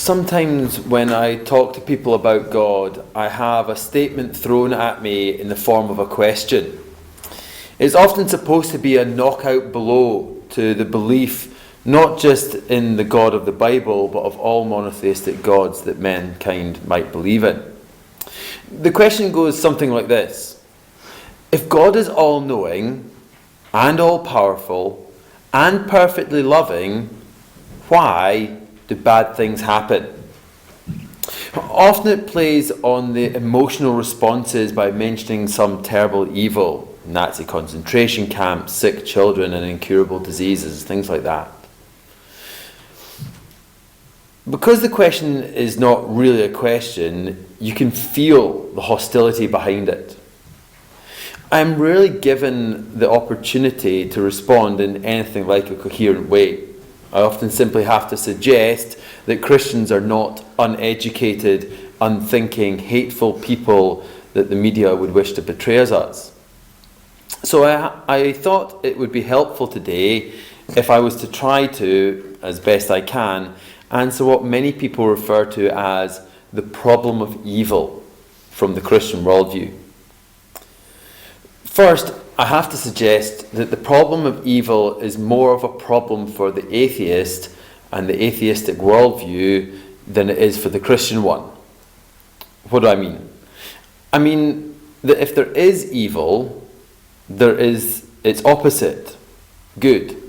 Sometimes when I talk to people about God, I have a statement thrown at me in the form of a question. It's often supposed to be a knockout blow to the belief not just in the God of the Bible, but of all monotheistic gods that mankind might believe in. The question goes something like this: if God is all-knowing and all-powerful and perfectly loving, why do bad things happen? Often it plays on the emotional responses by mentioning some terrible evil, Nazi concentration camps, sick children and incurable diseases, things like that. Because the question is not really a question, you can feel the hostility behind it. I'm rarely given the opportunity to respond in anything like a coherent way. I often simply have to suggest that Christians are not uneducated, unthinking, hateful people that the media would wish to portray as us. So I thought it would be helpful today if I was to try to, as best I can, answer what many people refer to as the problem of evil from the Christian worldview. First, I have to suggest that the problem of evil is more of a problem for the atheist and the atheistic worldview than it is for the Christian one. What do I mean? I mean that if there is evil, there is its opposite, good.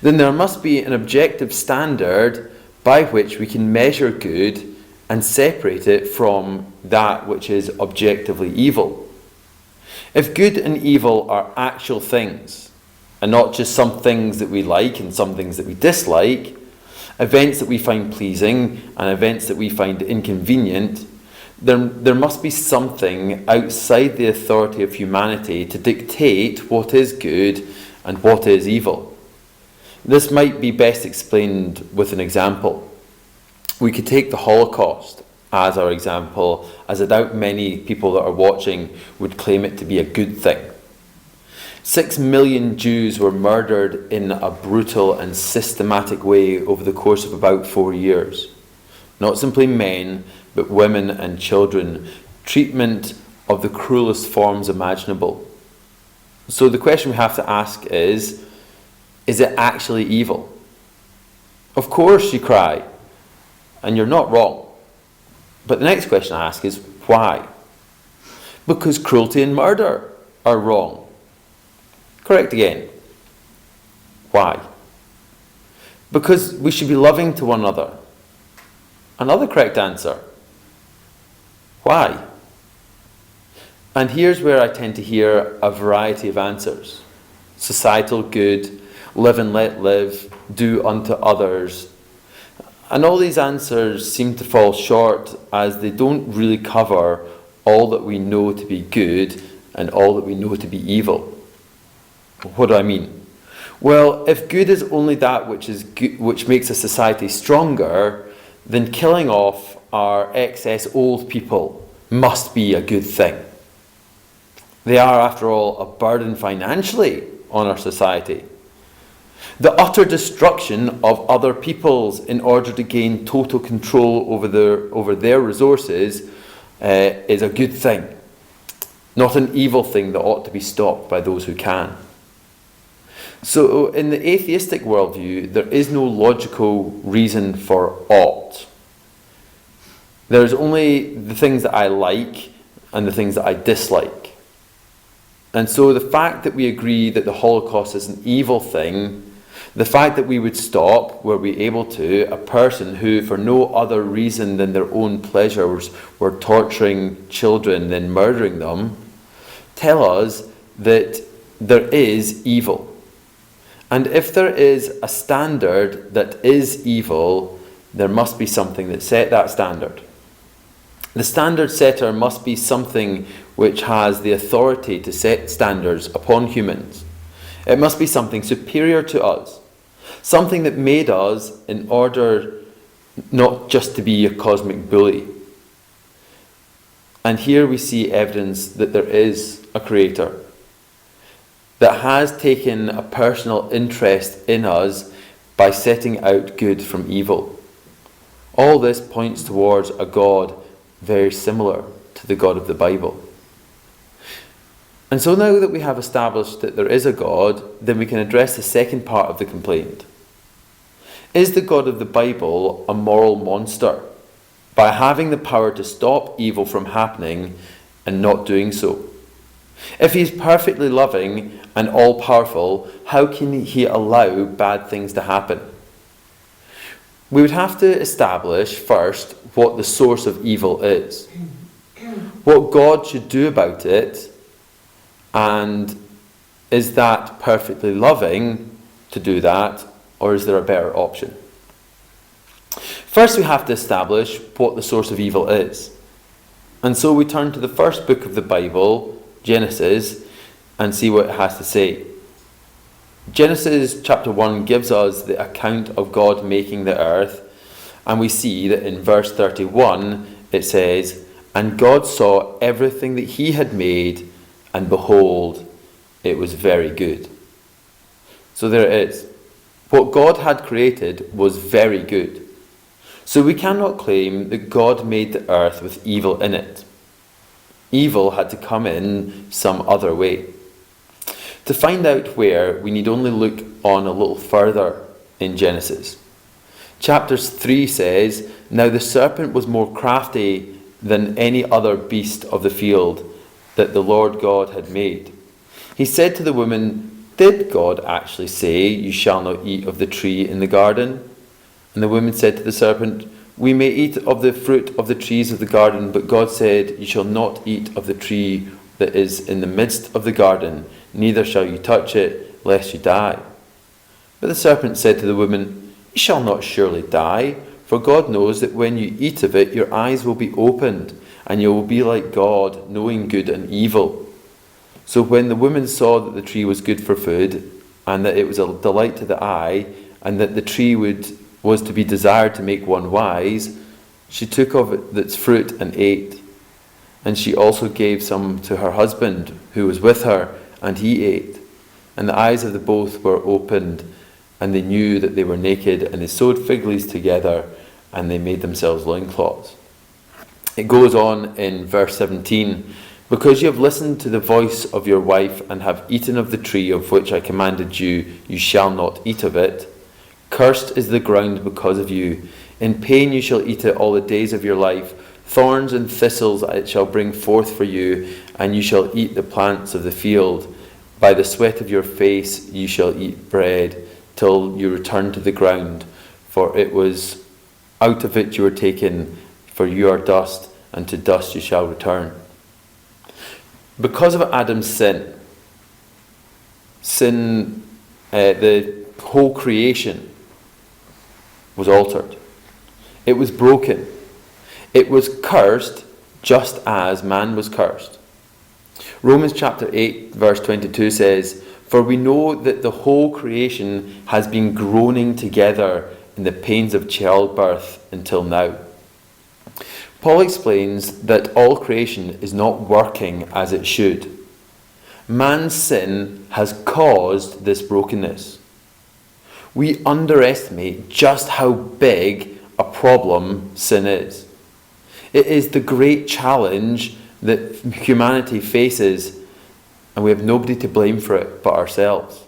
Then there must be an objective standard by which we can measure good and separate it from that which is objectively evil. If good and evil are actual things, and not just some things that we like and some things that we dislike, events that we find pleasing and events that we find inconvenient, there must be something outside the authority of humanity to dictate what is good and what is evil. This might be best explained with an example. We could take the Holocaust as our example, as I doubt many people that are watching would claim it to be a good thing. 6 million Jews were murdered in a brutal and systematic way over the course of about 4 years. Not simply men, but women and children. Treatment of the cruelest forms imaginable. So the question we have to ask is it actually evil? Of course, you cry, and you're not wrong. But the next question I ask is, why? Because cruelty and murder are wrong. Correct again. Why? Because we should be loving to one another. Another correct answer. Why? And here's where I tend to hear a variety of answers. Societal good, live and let live, do unto others. And all these answers seem to fall short as they don't really cover all that we know to be good and all that we know to be evil. What do I mean? Well, if good is only that which is good, which makes a society stronger, then killing off our excess old people must be a good thing. They are, after all, a burden financially on our society. The utter destruction of other peoples in order to gain total control over their resources is a good thing, not an evil thing that ought to be stopped by those who can. So in the atheistic worldview, there is no logical reason for ought. There's only the things that I like and the things that I dislike. And so the fact that we agree that the Holocaust is an evil thing, the fact that we would stop, were we able to, a person who, for no other reason than their own pleasures, were torturing children, then murdering them, tell us that there is evil. And if there is a standard that is evil, there must be something that set that standard. The standard setter must be something which has the authority to set standards upon humans. It must be something superior to us. Something that made us in order not just to be a cosmic bully. And here we see evidence that there is a creator that has taken a personal interest in us by setting out good from evil. All this points towards a God very similar to the God of the Bible. And so now that we have established that there is a God, then we can address the second part of the complaint. Is the God of the Bible a moral monster by having the power to stop evil from happening and not doing so? If he is perfectly loving and all-powerful, how can he allow bad things to happen? We would have to establish first what the source of evil is, what God should do about it, and is that perfectly loving to do that, or is there a better option? First, we have to establish what the source of evil is. And so we turn to the first book of the Bible, Genesis, and see what it has to say. Genesis chapter 1 gives us the account of God making the earth, and we see that in verse 31 it says, "And God saw everything that he had made, and behold, it was very good." So there it is. What God had created was very good. So we cannot claim that God made the earth with evil in it. Evil had to come in some other way. To find out where, we need only look on a little further in Genesis. Chapter 3 says, "Now the serpent was more crafty than any other beast of the field that the Lord God had made. He said to the woman, 'Did God actually say, you shall not eat of the tree in the garden?' And the woman said to the serpent, 'We may eat of the fruit of the trees of the garden, but God said, you shall not eat of the tree that is in the midst of the garden, neither shall you touch it, lest you die.' But the serpent said to the woman, 'You shall not surely die, for God knows that when you eat of it, your eyes will be opened, and you will be like God, knowing good and evil.' So when the woman saw that the tree was good for food, and that it was a delight to the eye, and that the tree was to be desired to make one wise, she took of its fruit and ate. And she also gave some to her husband, who was with her, and he ate. And the eyes of the both were opened, and they knew that they were naked, and they sewed fig leaves together, and they made themselves loincloths." It goes on in verse 17, "Because you have listened to the voice of your wife, and have eaten of the tree of which I commanded you, you shall not eat of it. Cursed is the ground because of you. In pain you shall eat it all the days of your life. Thorns and thistles it shall bring forth for you, and you shall eat the plants of the field. By the sweat of your face you shall eat bread, till you return to the ground. For it was out of it you were taken, for you are dust, and to dust you shall return." Because of Adam's sin, the whole creation was altered. It was broken. It was cursed just as man was cursed. Romans chapter 8 verse 22 says, "For we know that the whole creation has been groaning together in the pains of childbirth until now." Paul explains that all creation is not working as it should. Man's sin has caused this brokenness. We underestimate just how big a problem sin is. It is the great challenge that humanity faces, and we have nobody to blame for it but ourselves.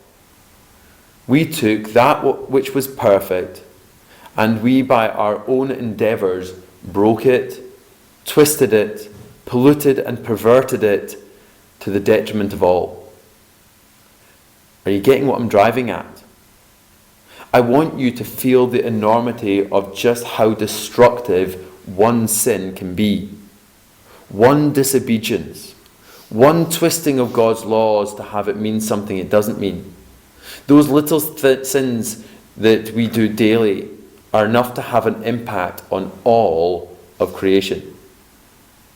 We took that which was perfect, and we by our own endeavours broke it, twisted it, polluted and perverted it to the detriment of all. Are you getting what I'm driving at? I want you to feel the enormity of just how destructive one sin can be. One disobedience, one twisting of God's laws to have it mean something it doesn't mean. Those little sins that we do daily are enough to have an impact on all of creation.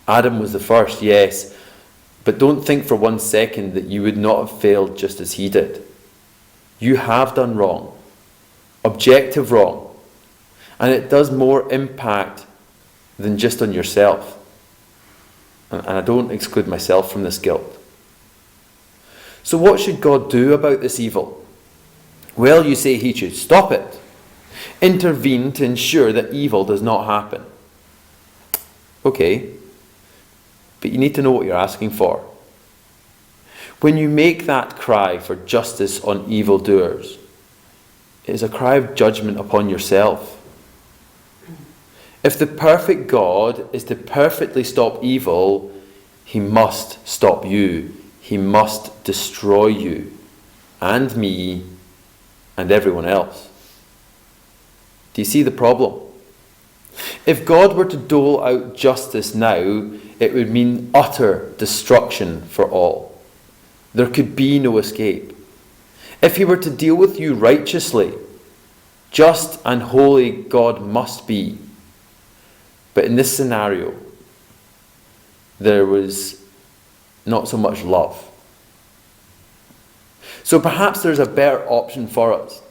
Adam was the first, yes, but don't think for 1 second that you would not have failed just as he did. You have done wrong. Objective wrong, and it does more impact than just on yourself, and I don't exclude myself from this guilt. So what should God do about this evil? Well, you say he should stop it. Intervene to ensure that evil does not happen. Okay, but you need to know what you're asking for. When you make that cry for justice on evildoers, it is a cry of judgment upon yourself. If the perfect God is to perfectly stop evil, he must stop you. He must destroy you and me and everyone else. Do you see the problem? If God were to dole out justice now, it would mean utter destruction for all. There could be no escape. If he were to deal with you righteously, just and holy God must be. But in this scenario, there was not so much love. So perhaps there's a better option for us.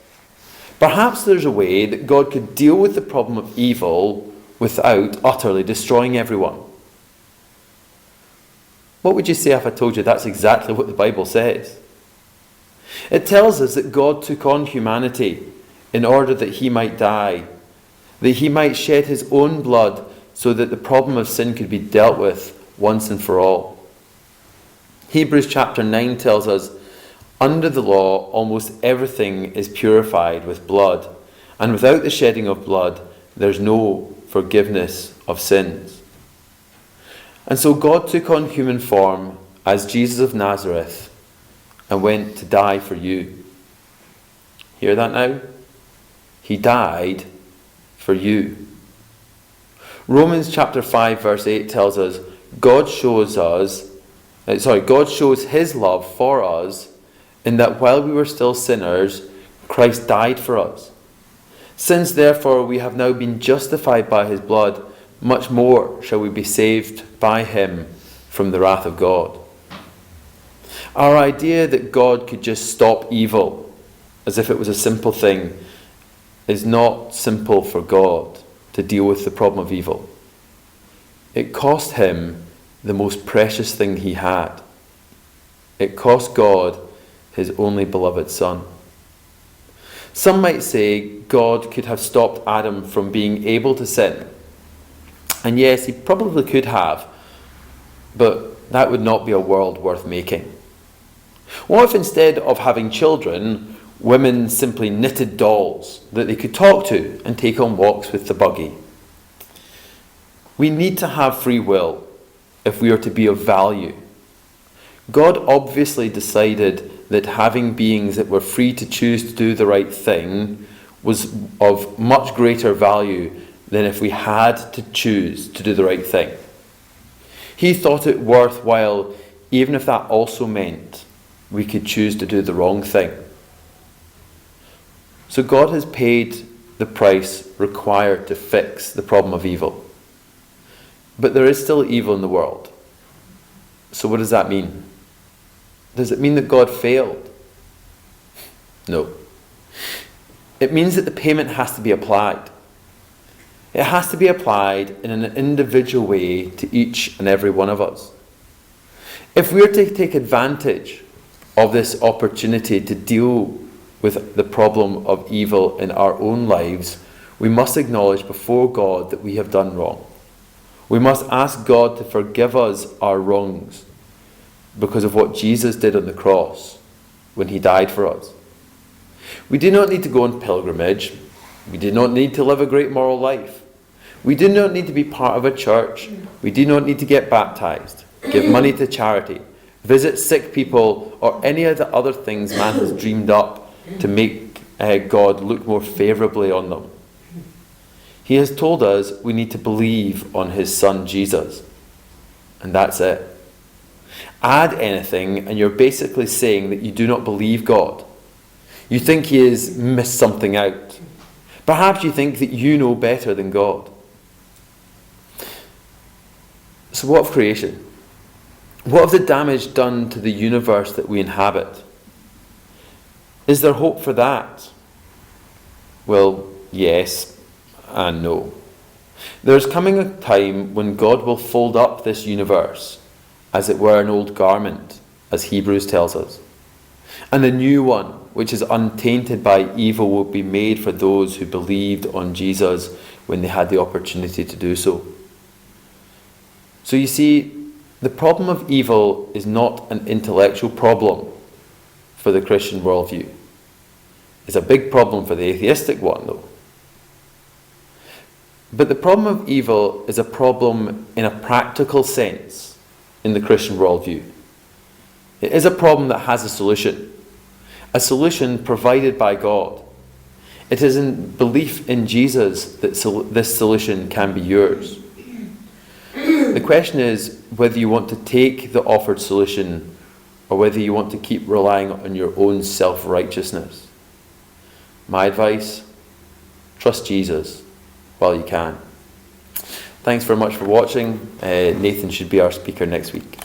Perhaps there's a way that God could deal with the problem of evil without utterly destroying everyone. What would you say if I told you that's exactly what the Bible says? It tells us that God took on humanity in order that he might die, that he might shed his own blood so that the problem of sin could be dealt with once and for all. Hebrews chapter 9 tells us, under the law, almost everything is purified with blood, and without the shedding of blood, there's no forgiveness of sins. And so God took on human form as Jesus of Nazareth and went to die for you. Hear that now? He died for you. Romans chapter 5 verse 8 tells us God shows his love for us in that while we were still sinners, Christ died for us. Since therefore we have now been justified by his blood, much more shall we be saved by him from the wrath of God. Our idea that God could just stop evil as if it was a simple thing is not simple for God to deal with the problem of evil. It cost him the most precious thing he had. It cost God his only beloved Son. Some might say God could have stopped Adam from being able to sin. And yes, he probably could have, but that would not be a world worth making. What if instead of having children, women simply knitted dolls that they could talk to and take on walks with the buggy? We need to have free will if we are to be of value. God obviously decided that having beings that were free to choose to do the right thing was of much greater value than if we had to choose to do the right thing. He thought it worthwhile even if that also meant we could choose to do the wrong thing. So God has paid the price required to fix the problem of evil. But there is still evil in the world. So what does that mean? Does it mean that God failed? No. It means that the payment has to be applied. It has to be applied in an individual way to each and every one of us. If we are to take advantage of this opportunity to deal with the problem of evil in our own lives, we must acknowledge before God that we have done wrong. We must ask God to forgive us our wrongs because of what Jesus did on the cross when he died for us. We do not need to go on pilgrimage. We do not need to live a great moral life. We do not need to be part of a church. We do not need to get baptized, give money to charity, visit sick people, or any of the other things man has dreamed up to make God look more favourably on them. He has told us we need to believe on his Son Jesus. And that's it. Add anything and you're basically saying that you do not believe God. You think he has missed something out. Perhaps you think that you know better than God. So what of creation? What of the damage done to the universe that we inhabit? Is there hope for that? Well, yes and no. There's coming a time when God will fold up this universe, as it were an old garment, as Hebrews tells us. And the new one, which is untainted by evil, will be made for those who believed on Jesus when they had the opportunity to do so. So you see, the problem of evil is not an intellectual problem for the Christian worldview. It's a big problem for the atheistic one, though. But the problem of evil is a problem in a practical sense in the Christian worldview. It is a problem that has a solution provided by God. It is in belief in Jesus that this solution can be yours. The question is whether you want to take the offered solution or whether you want to keep relying on your own self-righteousness. My advice, trust Jesus while you can. Thanks very much for watching. Nathan should be our speaker next week.